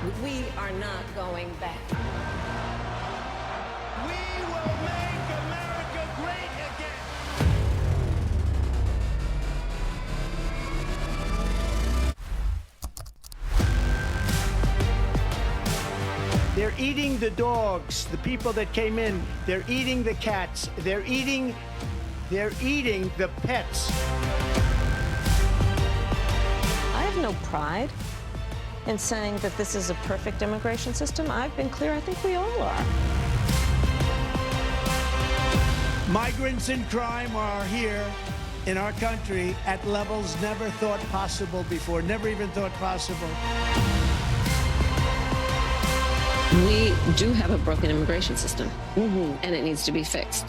We are not going back. We will make America great again. They're eating the dogs, the people that came in. They're eating the cats. They're eating the pets. I have no pride in saying that this is a perfect immigration system. I've been clear, I think we all are. Migrants and crime are here in our country at levels never thought possible before, never even thought possible. We do have a broken immigration system, and it needs to be fixed.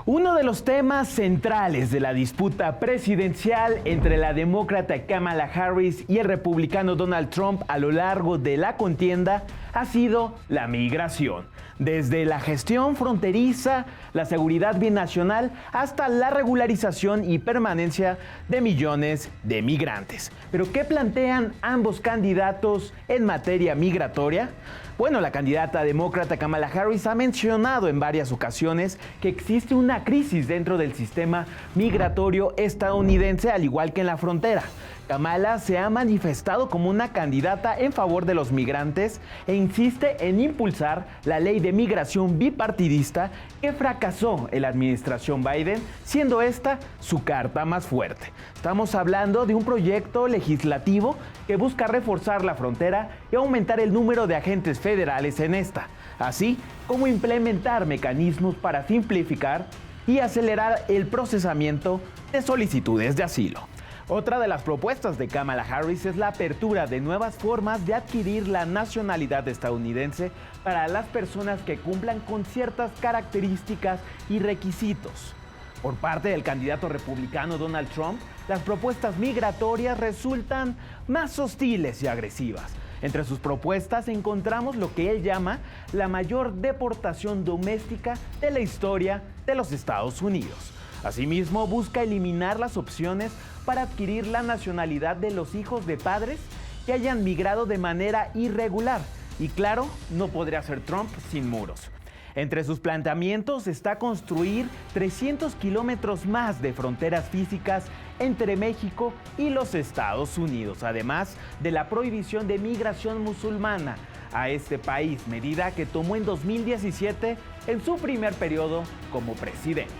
Uno de los temas centrales de la disputa presidencial entre la demócrata Kamala Harris y el republicano Donald Trump a lo largo de la contienda ha sido la migración. Desde la gestión fronteriza, la seguridad binacional, hasta la regularización y permanencia de millones de migrantes. ¿Pero qué plantean ambos candidatos en materia migratoria? Bueno, la candidata demócrata Kamala Harris ha mencionado en varias ocasiones que existe una crisis dentro del sistema migratorio estadounidense, al igual que en la frontera. Kamala se ha manifestado como una candidata en favor de los migrantes e insiste en impulsar la ley de migración bipartidista que fracasó en la administración Biden, siendo esta su carta más fuerte. Estamos hablando de un proyecto legislativo que busca reforzar la frontera y aumentar el número de agentes federales en esta, así como implementar mecanismos para simplificar y acelerar el procesamiento de solicitudes de asilo. Otra de las propuestas de Kamala Harris es la apertura de nuevas formas de adquirir la nacionalidad estadounidense para las personas que cumplan con ciertas características y requisitos. Por parte del candidato republicano Donald Trump, las propuestas migratorias resultan más hostiles y agresivas. Entre sus propuestas encontramos lo que él llama la mayor deportación doméstica de la historia de los Estados Unidos. Asimismo, busca eliminar las opciones para adquirir la nacionalidad de los hijos de padres que hayan migrado de manera irregular. Y claro, no podría ser Trump sin muros. Entre sus planteamientos está construir 300 kilómetros más de fronteras físicas entre México y los Estados Unidos, además de la prohibición de migración musulmana a este país, medida que tomó en 2017 en su primer periodo como presidente.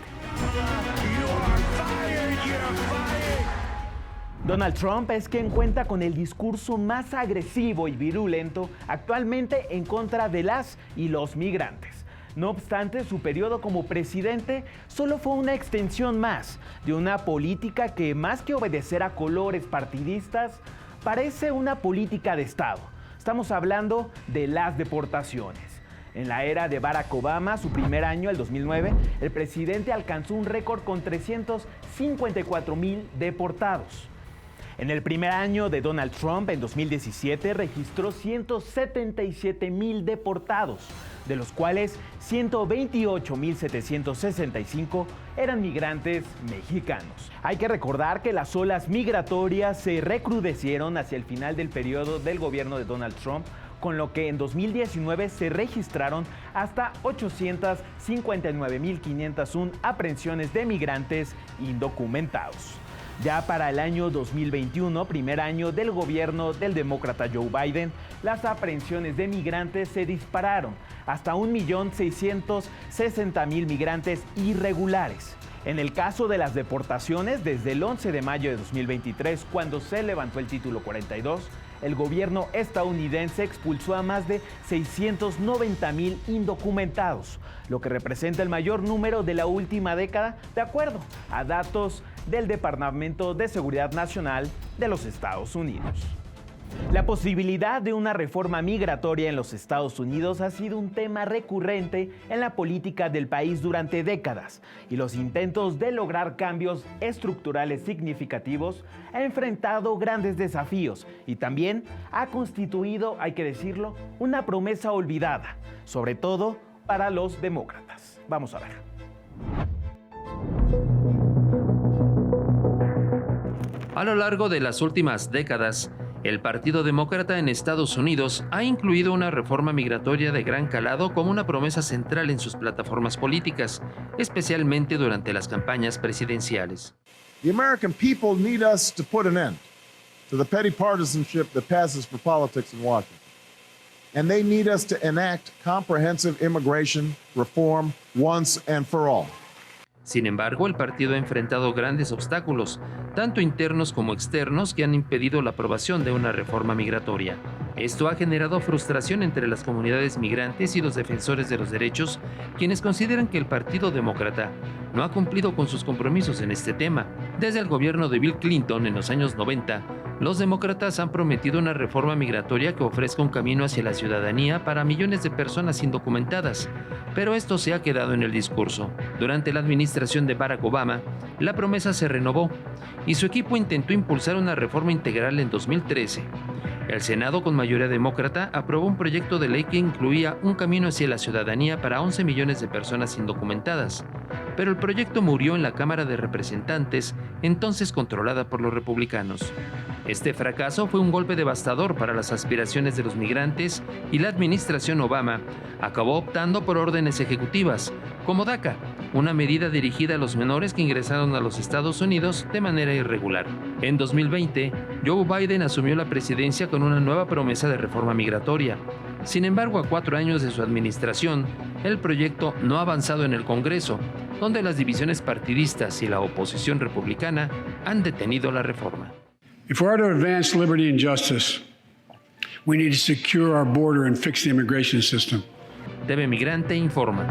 Donald Trump es quien cuenta con el discurso más agresivo y virulento actualmente en contra de las y los migrantes. No obstante, su periodo como presidente solo fue una extensión más de una política que, más que obedecer a colores partidistas, parece una política de Estado. Estamos hablando de las deportaciones. En la era de Barack Obama, su primer año, el 2009, el presidente alcanzó un récord con 354,000 deportados. En el primer año de Donald Trump, en 2017, registró 177,000 deportados, de los cuales 128,765 eran migrantes mexicanos. Hay que recordar que las olas migratorias se recrudecieron hacia el final del periodo del gobierno de Donald Trump, con lo que en 2019 se registraron hasta 859,501 aprehensiones de migrantes indocumentados. Ya para el año 2021, primer año del gobierno del demócrata Joe Biden, las aprehensiones de migrantes se dispararon hasta 1,660,000 migrantes irregulares. En el caso de las deportaciones, desde el 11 de mayo de 2023, cuando se levantó el título 42, el gobierno estadounidense expulsó a más de 690,000 indocumentados, lo que representa el mayor número de la última década, de acuerdo a datos del Departamento de Seguridad Nacional de los Estados Unidos. La posibilidad de una reforma migratoria en los Estados Unidos ha sido un tema recurrente en la política del país durante décadas, y los intentos de lograr cambios estructurales significativos ha enfrentado grandes desafíos y también ha constituido, hay que decirlo, una promesa olvidada, sobre todo para los demócratas. Vamos a ver. A lo largo de las últimas décadas, el Partido Demócrata en Estados Unidos ha incluido una reforma migratoria de gran calado como una promesa central en sus plataformas políticas, especialmente durante las campañas presidenciales. The American people need us to put an end to the petty partisanship that passes for politics in Washington. And they need us to enact comprehensive immigration reform once and for all. Sin embargo, el partido ha enfrentado grandes obstáculos, tanto internos como externos, que han impedido la aprobación de una reforma migratoria. Esto ha generado frustración entre las comunidades migrantes y los defensores de los derechos, quienes consideran que el Partido Demócrata no ha cumplido con sus compromisos en este tema. Desde el gobierno de Bill Clinton en los años 90, los demócratas han prometido una reforma migratoria que ofrezca un camino hacia la ciudadanía para millones de personas indocumentadas, pero esto se ha quedado en el discurso. Durante la administración de Barack Obama, la promesa se renovó y su equipo intentó impulsar una reforma integral en 2013. El Senado, con mayoría demócrata, aprobó un proyecto de ley que incluía un camino hacia la ciudadanía para 11 millones de personas indocumentadas, pero el proyecto murió en la Cámara de Representantes, entonces controlada por los republicanos. Este fracaso fue un golpe devastador para las aspiraciones de los migrantes y la administración Obama acabó optando por órdenes ejecutivas, como DACA, una medida dirigida a los menores que ingresaron a los Estados Unidos de manera irregular. En 2020, Joe Biden asumió la presidencia con una nueva promesa de reforma migratoria. Sin embargo, a 4 años de su administración, el proyecto no ha avanzado en el Congreso, donde las divisiones partidistas y la oposición republicana han detenido la reforma. If we are to advance liberty and justice, we need to secure our border and fix the immigration system. TV Migrante informa.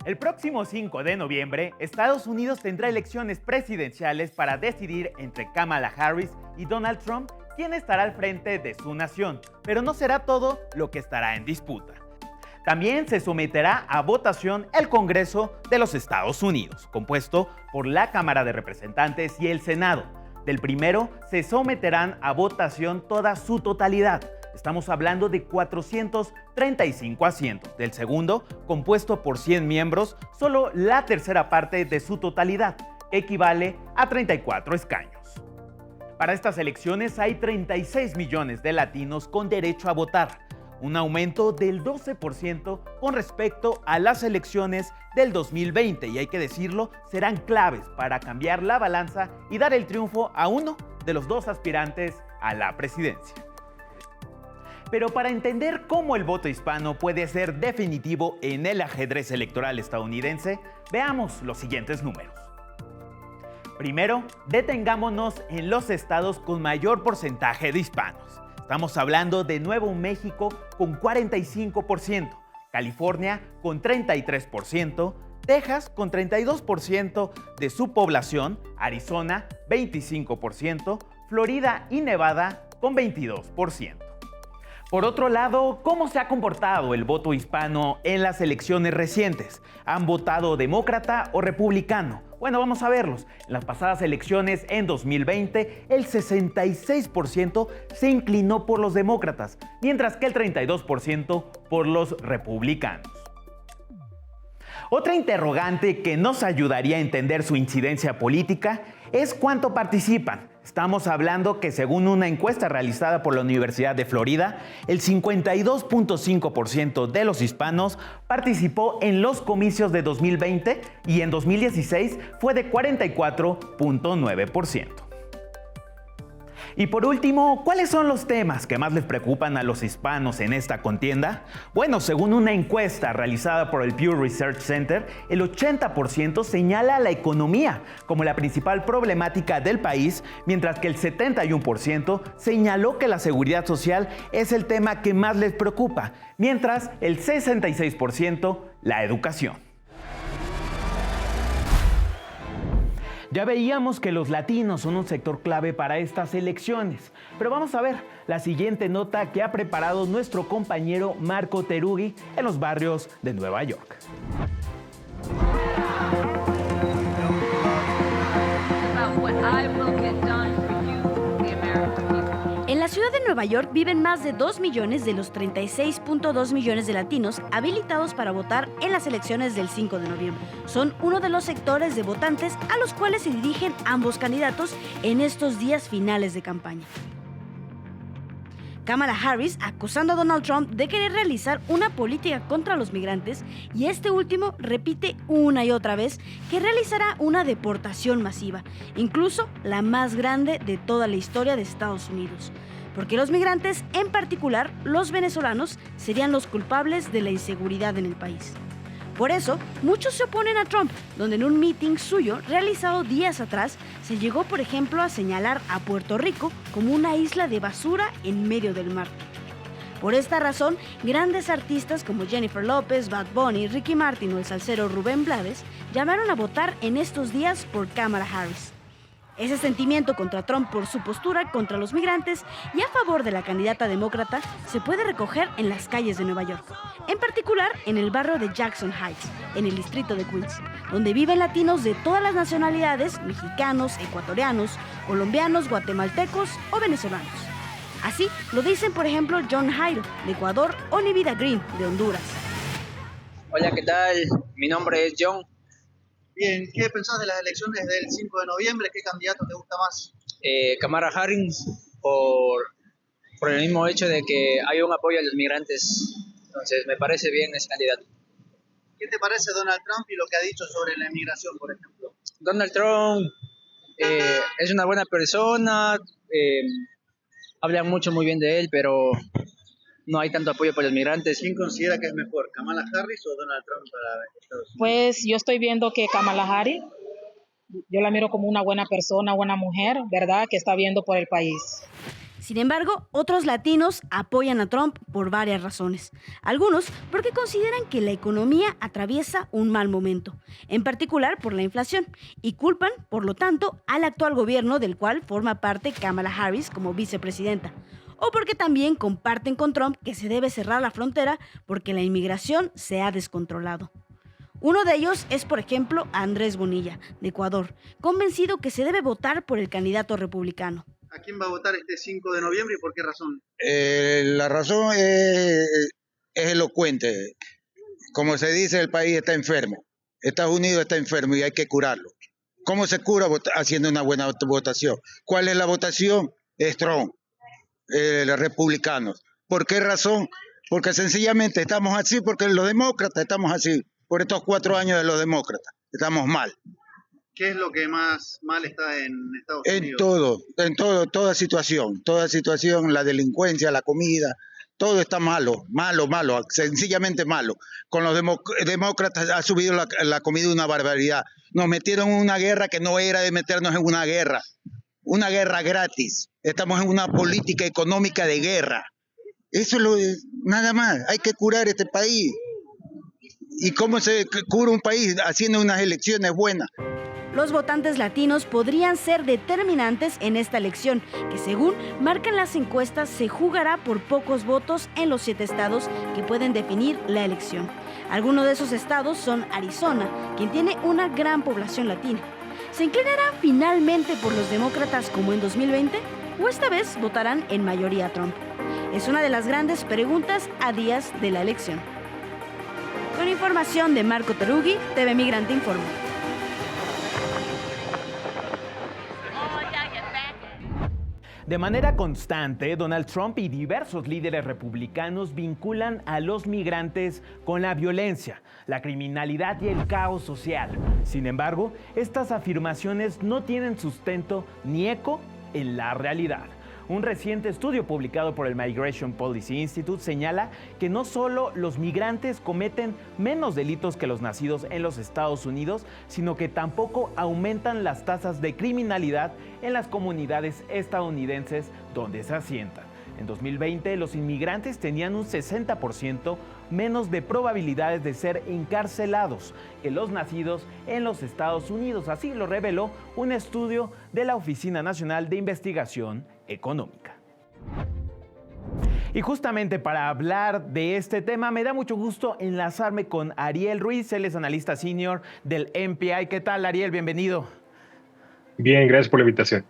El próximo 5 de noviembre, Estados Unidos tendrá elecciones presidenciales para decidir entre Kamala Harris y Donald Trump quién estará al frente de su nación, pero no será todo lo que estará en disputa. También se someterá a votación el Congreso de los Estados Unidos, compuesto por la Cámara de Representantes y el Senado. Del primero se someterán a votación toda su totalidad. Estamos hablando de 435 asientos. Del segundo, compuesto por 100 miembros, solo la tercera parte de su totalidad, que equivale a 34 escaños. Para estas elecciones hay 36 millones de latinos con derecho a votar, un aumento del 12% con respecto a las elecciones del 2020, y hay que decirlo, serán claves para cambiar la balanza y dar el triunfo a uno de los dos aspirantes a la presidencia. Pero para entender cómo el voto hispano puede ser definitivo en el ajedrez electoral estadounidense, veamos los siguientes números. Primero, detengámonos en los estados con mayor porcentaje de hispanos. Estamos hablando de Nuevo México con 45%, California con 33%, Texas con 32% de su población, Arizona 25%, Florida y Nevada con 22%. Por otro lado, ¿cómo se ha comportado el voto hispano en las elecciones recientes? ¿Han votado demócrata o republicano? Bueno, vamos a verlos. En las pasadas elecciones en 2020, el 66% se inclinó por los demócratas, mientras que el 32% por los republicanos. Otra interrogante que nos ayudaría a entender su incidencia política es cuánto participan. Estamos hablando que según una encuesta realizada por la Universidad de Florida, el 52.5% de los hispanos participó en los comicios de 2020 y en 2016 fue de 44.9%. Y por último, ¿cuáles son los temas que más les preocupan a los hispanos en esta contienda? Bueno, según una encuesta realizada por el Pew Research Center, el 80% señala la economía como la principal problemática del país, mientras que el 71% señaló que la seguridad social es el tema que más les preocupa, mientras el 66% la educación. Ya veíamos que los latinos son un sector clave para estas elecciones, pero vamos a ver la siguiente nota que ha preparado nuestro compañero Marco Terugui en los barrios de Nueva York. En la ciudad de Nueva York viven más de 2 millones de los 36.2 millones de latinos habilitados para votar en las elecciones del 5 de noviembre. Son uno de los sectores de votantes a los cuales se dirigen ambos candidatos en estos días finales de campaña. Kamala Harris acusando a Donald Trump de querer realizar una política contra los migrantes, y este último repite una y otra vez que realizará una deportación masiva, incluso la más grande de toda la historia de Estados Unidos, porque los migrantes, en particular los venezolanos, serían los culpables de la inseguridad en el país. Por eso, muchos se oponen a Trump, donde en un meeting suyo realizado días atrás se llegó, por ejemplo, a señalar a Puerto Rico como una isla de basura en medio del mar. Por esta razón, grandes artistas como Jennifer López, Bad Bunny, Ricky Martin o el salsero Rubén Blades llamaron a votar en estos días por Kamala Harris. Ese sentimiento contra Trump por su postura contra los migrantes y a favor de la candidata demócrata se puede recoger en las calles de Nueva York, en particular en el barrio de Jackson Heights, en el distrito de Queens, donde viven latinos de todas las nacionalidades, mexicanos, ecuatorianos, colombianos, guatemaltecos o venezolanos. Así lo dicen, por ejemplo, John Jairo, de Ecuador, o Nivida Green, de Honduras. Hola, ¿qué tal? Mi nombre es John. Bien, ¿qué pensás de las elecciones del 5 de noviembre? ¿Qué candidato te gusta más? Kamala Harris, por el mismo hecho de que hay un apoyo a los migrantes. Entonces, me parece bien ese candidato. ¿Qué te parece Donald Trump y lo que ha dicho sobre la inmigración, por ejemplo? Donald Trump es una buena persona, hablan mucho muy bien de él, pero no hay tanto apoyo para los migrantes. ¿Quién considera que es mejor, Kamala Harris o Donald Trump para Estados Unidos? Pues yo estoy viendo que Kamala Harris, yo la miro como una buena persona, buena mujer, ¿verdad?, que está viendo por el país. Sin embargo, otros latinos apoyan a Trump por varias razones. Algunos porque consideran que la economía atraviesa un mal momento, en particular por la inflación, y culpan, por lo tanto, al actual gobierno del cual forma parte Kamala Harris como vicepresidenta. O porque también comparten con Trump que se debe cerrar la frontera porque la inmigración se ha descontrolado. Uno de ellos es, por ejemplo, Andrés Bonilla, de Ecuador, convencido que se debe votar por el candidato republicano. ¿A quién va a votar este 5 de noviembre y por qué razón? La razón es elocuente. Como se dice, el país está enfermo. Estados Unidos está enfermo y hay que curarlo. ¿Cómo se cura? Haciendo una buena votación. ¿Cuál es la votación? Es Trump. Los republicanos. ¿Por qué razón? Porque sencillamente estamos así, porque los demócratas estamos así, por estos 4 años de los demócratas, estamos mal. ¿Qué es lo que más mal está en Estados Unidos? En todo, toda situación, la delincuencia, la comida, todo está malo, sencillamente malo. Con los demócratas ha subido la comida una barbaridad. Nos metieron en una guerra que no era de meternos en una guerra gratis. Estamos en una política económica de guerra. Eso es nada más. Hay que curar este país. ¿Y cómo se cura un país? Haciendo unas elecciones buenas. Los votantes latinos podrían ser determinantes en esta elección, que según marcan las encuestas se jugará por pocos votos en los 7 estados que pueden definir la elección. Algunos de esos estados son Arizona, quien tiene una gran población latina. ¿Se inclinarán finalmente por los demócratas como en 2020? ¿O esta vez votarán en mayoría a Trump? Es una de las grandes preguntas a días de la elección. Con información de Marco Terugui, TV Migrante Informa. De manera constante, Donald Trump y diversos líderes republicanos vinculan a los migrantes con la violencia, la criminalidad y el caos social. Sin embargo, estas afirmaciones no tienen sustento ni eco en la realidad. Un reciente estudio publicado por el Migration Policy Institute señala que no solo los migrantes cometen menos delitos que los nacidos en los Estados Unidos, sino que tampoco aumentan las tasas de criminalidad en las comunidades estadounidenses donde se asientan. En 2020, los inmigrantes tenían un 60% menos de probabilidades de ser encarcelados que los nacidos en los Estados Unidos. Así lo reveló un estudio de la Oficina Nacional de Investigación Económica. Y justamente para hablar de este tema, me da mucho gusto enlazarme con Ariel Ruiz. Él es analista senior del MPI. ¿Qué tal, Ariel? Bienvenido. Bien, gracias por la invitación.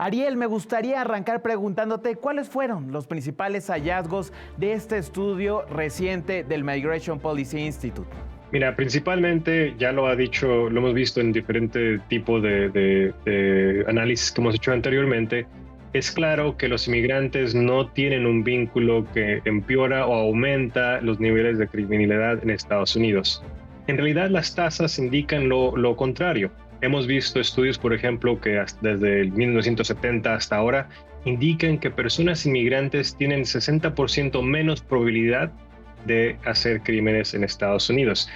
Ariel, me gustaría arrancar preguntándote cuáles fueron los principales hallazgos de este estudio reciente del Migration Policy Institute. Mira, principalmente, ya lo hemos visto en diferentes tipos de análisis que hemos hecho anteriormente, es claro que los inmigrantes no tienen un vínculo que empeora o aumenta los niveles de criminalidad en Estados Unidos. En realidad, las tasas indican lo contrario. Hemos visto estudios, por ejemplo, que desde el 1970 hasta ahora indican que personas inmigrantes tienen 60% menos probabilidad de hacer crímenes en Estados Unidos.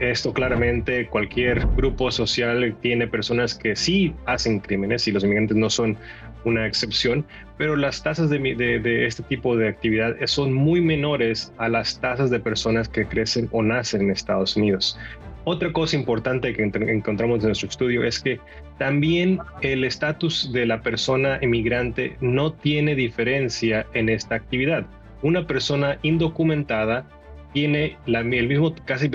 Esto claramente, cualquier grupo social tiene personas que sí hacen crímenes y los inmigrantes no son una excepción, pero las tasas de este tipo de actividad son muy menores a las tasas de personas que crecen o nacen en Estados Unidos. Otra cosa importante que encontramos en nuestro estudio es que también el estatus de la persona inmigrante no tiene diferencia en esta actividad. Una persona indocumentada tiene el mismo, casi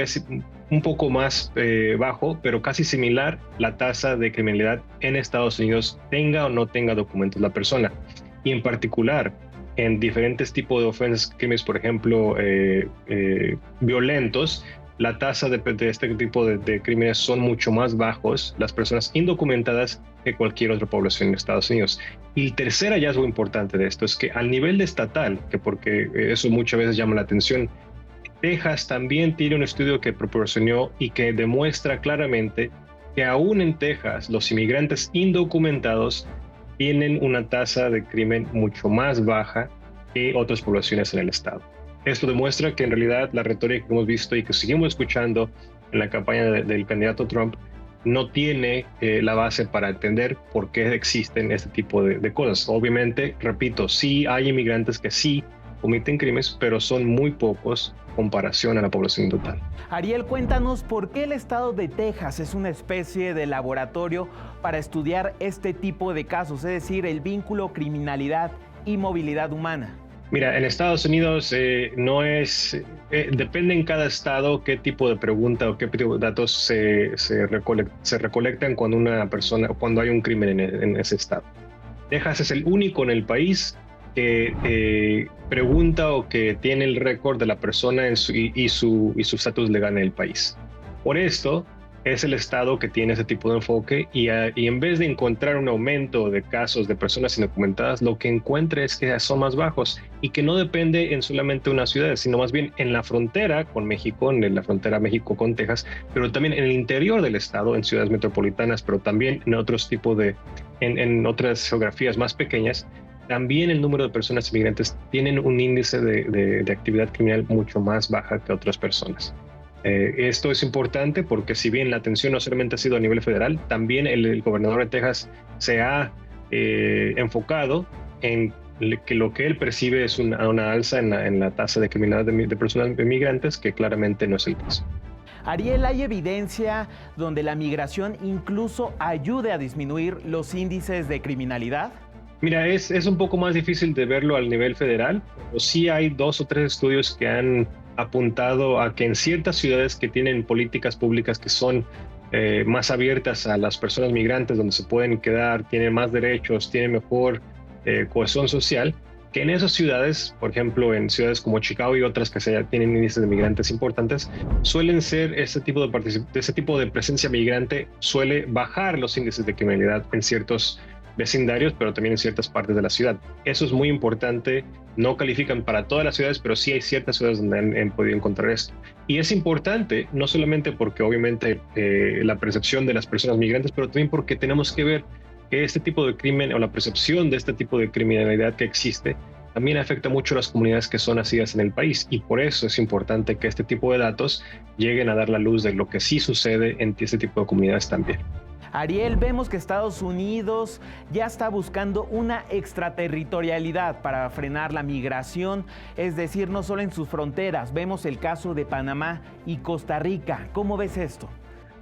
un poco más bajo, pero casi similar la tasa de criminalidad en Estados Unidos, tenga o no tenga documentos la persona. Y en particular, en diferentes tipos de ofensas, crímenes, por ejemplo, violentos, la tasa de este tipo de crímenes son mucho más bajos, las personas indocumentadas, que cualquier otra población en Estados Unidos. Y el tercer hallazgo importante de esto es que al nivel estatal, que porque eso muchas veces llama la atención, Texas también tiene un estudio que proporcionó y que demuestra claramente que aún en Texas los inmigrantes indocumentados tienen una tasa de crimen mucho más baja que otras poblaciones en el estado. Esto demuestra que en realidad la retórica que hemos visto y que seguimos escuchando en la campaña del candidato Trump no tiene la base para entender por qué existen este tipo de cosas. Obviamente, repito, sí hay inmigrantes que sí cometen crímenes, pero son muy pocos en comparación a la población total. Ariel, cuéntanos por qué el estado de Texas es una especie de laboratorio para estudiar este tipo de casos, es decir, el vínculo criminalidad y movilidad humana. Mira, en Estados Unidos depende en cada estado qué tipo de pregunta o qué tipo de datos se recolectan cuando hay un crimen en ese estado. Texas es el único en el país que pregunta o que tiene el récord de la persona y su estatus legal en el país. Por esto, es el estado que tiene ese tipo de enfoque y en vez de encontrar un aumento de casos de personas indocumentadas, lo que encuentra es que son más bajos y que no depende en solamente una ciudad, sino más bien en la frontera con México, en la frontera México con Texas, pero también en el interior del estado, en ciudades metropolitanas, pero también en otros tipos en otras geografías más pequeñas. También el número de personas inmigrantes tienen un índice de actividad criminal mucho más baja que otras personas. Esto es importante porque si bien la atención no solamente ha sido a nivel federal, también el gobernador de Texas se ha enfocado en que lo que él percibe es una alza en la tasa de criminalidad de personas inmigrantes, que claramente no es el caso. Ariel, ¿hay evidencia donde la migración incluso ayude a disminuir los índices de criminalidad? Mira, es un poco más difícil de verlo al nivel federal, pero sí hay 2 o 3 estudios que han apuntado a que en ciertas ciudades que tienen políticas públicas que son más abiertas a las personas migrantes, donde se pueden quedar, tienen más derechos, tienen mejor cohesión social, que en esas ciudades, por ejemplo, en ciudades como Chicago y otras que tienen índices de migrantes importantes, suelen ser ese tipo de presencia migrante suele bajar los índices de criminalidad en ciertos vecindarios, pero también en ciertas partes de la ciudad. Eso es muy importante. No califican para todas las ciudades, pero sí hay ciertas ciudades donde han podido encontrar esto. Y es importante, no solamente porque obviamente la percepción de las personas migrantes, pero también porque tenemos que ver que este tipo de crimen o la percepción de este tipo de criminalidad que existe también afecta mucho a las comunidades que son nacidas en el país. Y por eso es importante que este tipo de datos lleguen a dar la luz de lo que sí sucede en este tipo de comunidades también. Ariel, vemos que Estados Unidos ya está buscando una extraterritorialidad para frenar la migración, es decir, no solo en sus fronteras. Vemos el caso de Panamá y Costa Rica. ¿Cómo ves esto?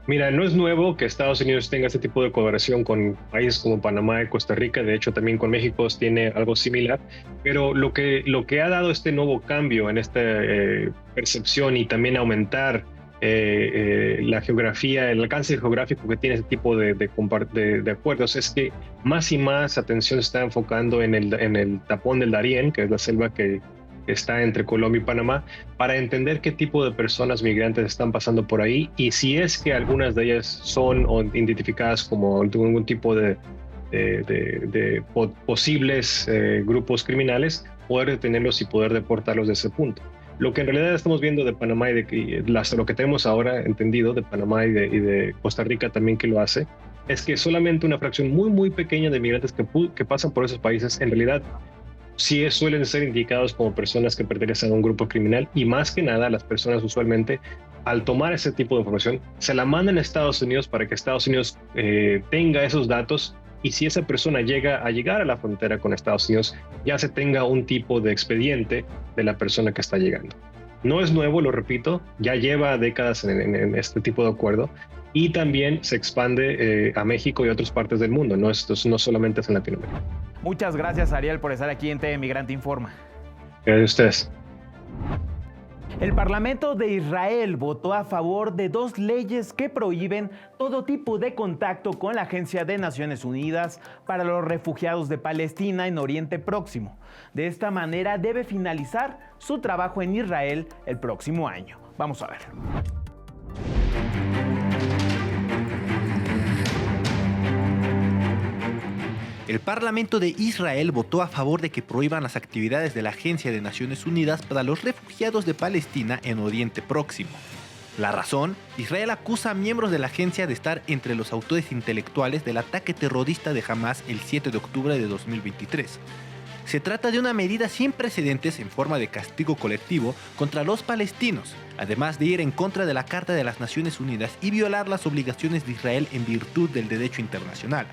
Mira, no es nuevo que Estados Unidos tenga este tipo de colaboración con países como Panamá y Costa Rica. De hecho, también con México tiene algo similar. Pero lo que ha dado este nuevo cambio en esta percepción y también aumentar la geografía, el alcance geográfico que tiene este tipo de acuerdos, es que más y más atención se está enfocando en el tapón del Darién, que es la selva que está entre Colombia y Panamá, para entender qué tipo de personas migrantes están pasando por ahí y si es que algunas de ellas son identificadas como algún tipo de posibles grupos criminales, poder detenerlos y poder deportarlos de ese punto. Lo que en realidad estamos viendo de Panamá lo que tenemos ahora entendido de Panamá y de Costa Rica también que lo hace, es que solamente una fracción muy, muy pequeña de migrantes que pasan por esos países en realidad sí suelen ser indicados como personas que pertenecen a un grupo criminal y más que nada las personas usualmente al tomar ese tipo de información se la mandan a Estados Unidos para que Estados Unidos tenga esos datos y si esa persona llega a llegar a la frontera con Estados Unidos ya se tenga un tipo de expediente de la persona que está llegando. No es nuevo, lo repito, ya lleva décadas en este tipo de acuerdo y también se expande a México y a otras partes del mundo, no solamente es en Latinoamérica. Muchas gracias, Ariel, por estar aquí en TV Migrante Informa. Gracias a ustedes. El Parlamento de Israel votó a favor de 2 leyes que prohíben todo tipo de contacto con la Agencia de Naciones Unidas para los refugiados de Palestina en Oriente Próximo. De esta manera debe finalizar su trabajo en Israel el próximo año. Vamos a ver. El Parlamento de Israel votó a favor de que prohíban las actividades de la Agencia de Naciones Unidas para los refugiados de Palestina en Oriente Próximo. La razón, Israel acusa a miembros de la agencia de estar entre los autores intelectuales del ataque terrorista de Hamas el 7 de octubre de 2023. Se trata de una medida sin precedentes en forma de castigo colectivo contra los palestinos, además de ir en contra de la Carta de las Naciones Unidas y violar las obligaciones de Israel en virtud del derecho internacional.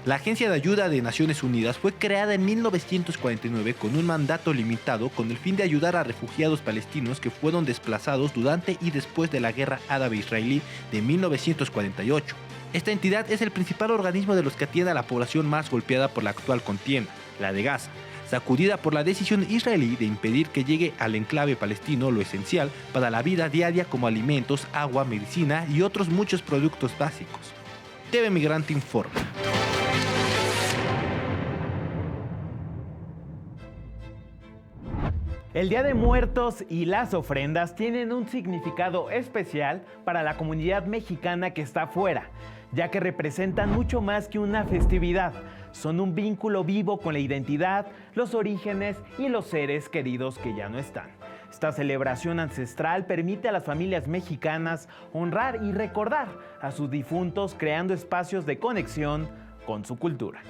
La Agencia de Ayuda de Naciones Unidas fue creada en 1949 con un mandato limitado con el fin de ayudar a refugiados palestinos que fueron desplazados durante y después de la Guerra Árabe-Israelí de 1948. Esta entidad es el principal organismo de los que atiende a la población más golpeada por la actual contienda, la de Gaza, sacudida por la decisión israelí de impedir que llegue al enclave palestino lo esencial para la vida diaria como alimentos, agua, medicina y otros muchos productos básicos. TV Migrante informa. El Día de Muertos y las ofrendas tienen un significado especial para la comunidad mexicana que está afuera, ya que representan mucho más que una festividad. Son un vínculo vivo con la identidad, los orígenes y los seres queridos que ya no están. Esta celebración ancestral permite a las familias mexicanas honrar y recordar a sus difuntos, creando espacios de conexión con su cultura.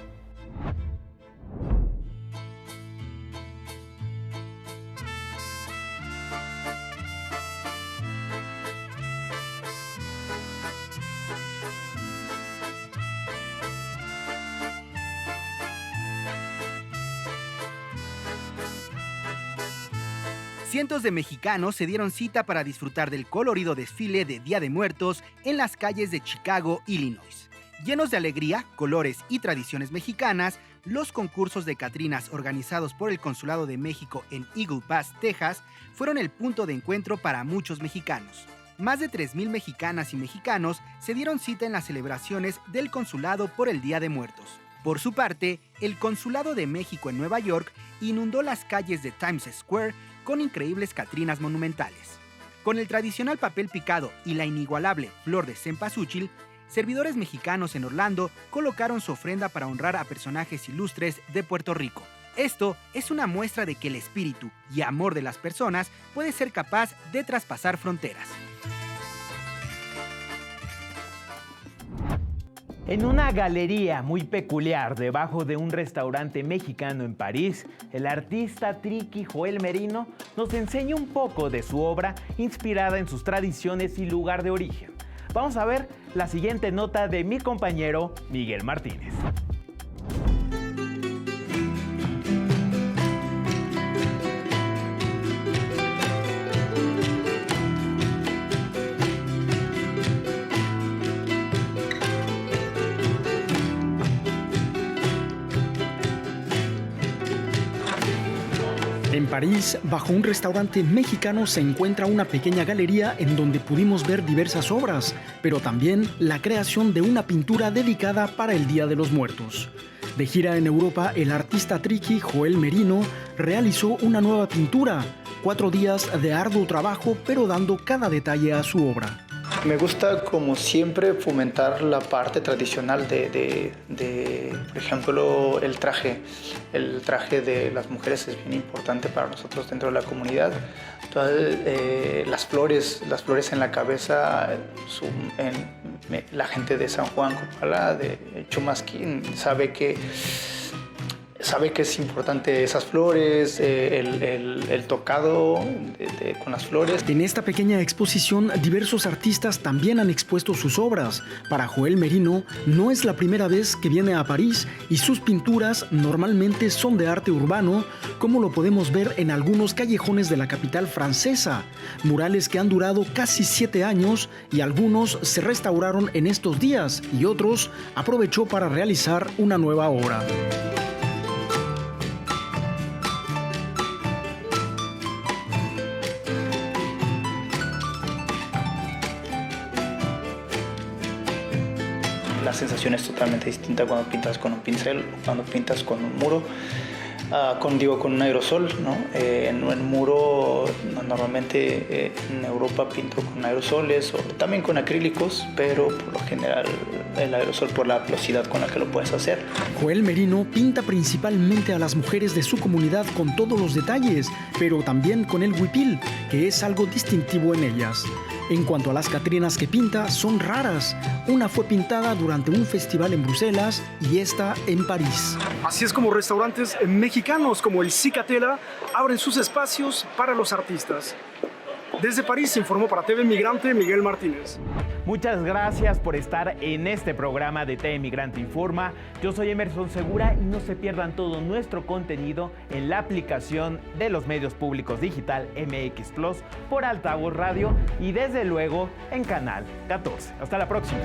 Cientos de mexicanos se dieron cita para disfrutar del colorido desfile de Día de Muertos en las calles de Chicago, Illinois. Llenos de alegría, colores y tradiciones mexicanas, los concursos de catrinas organizados por el Consulado de México en Eagle Pass, Texas, fueron el punto de encuentro para muchos mexicanos. Más de 3,000 mexicanas y mexicanos se dieron cita en las celebraciones del Consulado por el Día de Muertos. Por su parte, el Consulado de México en Nueva York inundó las calles de Times Square con increíbles catrinas monumentales. Con el tradicional papel picado y la inigualable flor de cempasúchil, servidores mexicanos en Orlando colocaron su ofrenda para honrar a personajes ilustres de Puerto Rico. Esto es una muestra de que el espíritu y amor de las personas puede ser capaz de traspasar fronteras. En una galería muy peculiar debajo de un restaurante mexicano en París, el artista triqui Joel Merino nos enseña un poco de su obra inspirada en sus tradiciones y lugar de origen. Vamos a ver la siguiente nota de mi compañero Miguel Martínez. En París, bajo un restaurante mexicano se encuentra una pequeña galería en donde pudimos ver diversas obras, pero también la creación de una pintura dedicada para el Día de los Muertos. De gira en Europa, el artista triqui Joel Merino realizó una nueva pintura, 4 días de arduo trabajo, pero dando cada detalle a su obra. Me gusta, como siempre, fomentar la parte tradicional de por ejemplo, el traje. El traje de las mujeres es bien importante para nosotros dentro de la comunidad. Entonces, las flores en la cabeza, la gente de San Juan Copala, de Chumasquín, sabe que es importante esas flores, el tocado con las flores. En esta pequeña exposición, diversos artistas también han expuesto sus obras. Para Joel Merino, no es la primera vez que viene a París y sus pinturas normalmente son de arte urbano, como lo podemos ver en algunos callejones de la capital francesa. Murales que han durado casi 7 años y algunos se restauraron en estos días y otros aprovechó para realizar una nueva obra. La sensación es totalmente distinta cuando pintas con un pincel o cuando pintas con un muro, con un aerosol, ¿no? En un muro, normalmente en Europa pinto con aerosoles o también con acrílicos, pero por lo general el aerosol por la velocidad con la que lo puedes hacer. Joel Merino pinta principalmente a las mujeres de su comunidad con todos los detalles, pero también con el huipil, que es algo distintivo en ellas. En cuanto a las catrinas que pinta, son raras. Una fue pintada durante un festival en Bruselas y esta en París. Así es como restaurantes mexicanos como el Cicatela abren sus espacios para los artistas. Desde París informó para TV Migrante Miguel Martínez. Muchas gracias por estar en este programa de TV Migrante Informa. Yo soy Emerson Segura y no se pierdan todo nuestro contenido en la aplicación de los medios públicos digital MX Plus por Altavoz Radio y desde luego en Canal 14. Hasta la próxima.